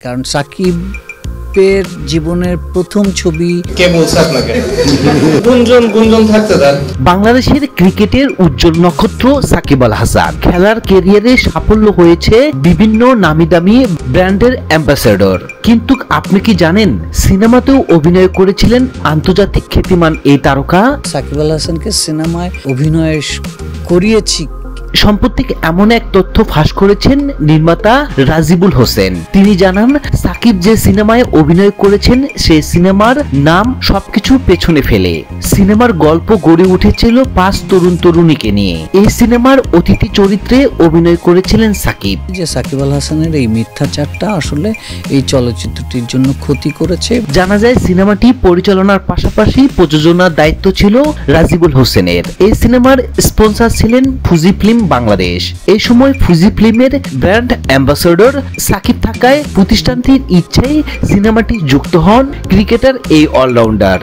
কারণ সাকিবের জীবনের প্রথম ছবি। কে বলছে আপনাকে? গুঞ্জন থাকতে দেন। বাংলাদেশের ক্রিকেটের উজ্জ্বল নক্ষত্র সাকিব আল হাসান খেলার ক্যারিয়ারে সাফল্য হয়েছে বিভিন্ন নামিদামি ব্র্যান্ডের অ্যাম্বাসেডর, কিন্তু আপনি কি জানেন সিনেমাতেও অভিনয় করেছিলেন আন্তর্জাতিক খ্যাতিমান এই তারকা? সাকিব আল হাসানকে সিনেমায় অভিনয় করিয়েছি। সম্প্রতি এমন এক তথ্য ফাঁস করেছেন নির্মাতা রাজিবুল হোসেন। তিনি জানান সাকিব যে সিনেমায় অভিনয় করেছেন সেই সিনেমার নাম সবকিছু পেছনে ফেলে সিনেমার গল্প গড়ে উঠেছিল 5 তরুণ তরুণীকে নিয়ে। এই সিনেমার অতিথি চরিত্রে অভিনয় করেছিলেন সাকিব। যে সাকিব আল হাসানের এই মিথ্যাচারটা আসলে এই চলচ্চিত্রটির জন্য ক্ষতি করেছে। জানা যায় সিনেমাটি পরিচালনার পাশাপাশি প্রযোজনার দায়িত্ব ছিল রাজিবুল হোসেনের। এই সিনেমার স্পন্সর ছিলেন ফুজি ফিল্ম বাংলাদেশ। এই সময় ফুজি ফিল্মের ব্র্যান্ড অ্যাম্বাসেডর সাকিব থাকায় প্রতিষ্ঠানটির ইচ্ছায় সিনেমাটি যুক্ত হন ক্রিকেটার এই অলরাউন্ডার।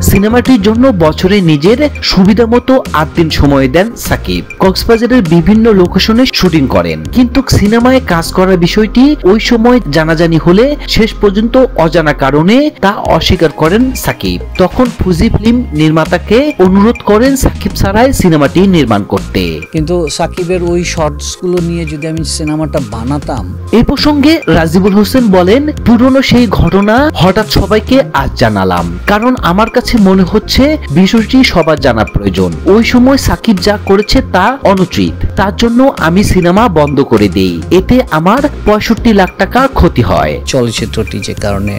সিনেমাটির জন্য বছরে নিজের সুবিধা মতো 8 দিন সময় দেন সাকিব। কক্সবাজারের বিভিন্ন লোকেশনে শুটিং করেন, কিন্তু সিনেমায় কাজ করার বিষয়টি ওই সময় জানাজানি হলে শেষ পর্যন্ত অজানা কারণে তা অস্বীকার করেন সাকিব। তখন ফুজি ফিল্ম নির্মাতাকে অনুরোধ করেন সাকিব ছাড়াই সিনেমাটি নির্মাণ করতে। কিন্তু সাকিবের ওই শর্টস গুলো নিয়ে যদি আমি সিনেমাটা বানাতাম। এই প্রসঙ্গে রাজিবুল হোসেন বলেন, পুরনো সেই ঘটনা হঠাৎ সবাইকে আজ জানালাম, কারণ আমার কাছে মনে হচ্ছে বিষয়টি সবার জানা প্রয়োজন। ওই সময় সাকিব যা করেছে তা অনুচিত, তার জন্য আমি সিনেমা বন্ধ করে দেই। এতে আমার 65 লাখ টাকা ক্ষতি হয়। চলচ্চিত্রটি যে কারণে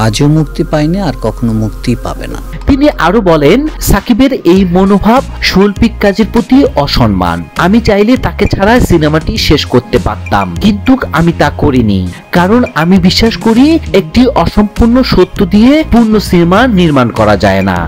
আজও মুক্তি পায়নি, আর কখনো মুক্তি পাবে না। তিনি আরো বলেন, সাকিবের এই মনোভাব শৈল্পিক কাজের প্রতি অসম্মান। আমি চাইলে তাকে ছাড়া সিনেমাটি শেষ করতে পারতাম, কিন্তু আমি তা করিনি, কারণ আমি বিশ্বাস করি একটি অসম্পূর্ণ সত্য দিয়ে পূর্ণ সিনেমা নির্মাণ করা যায় না।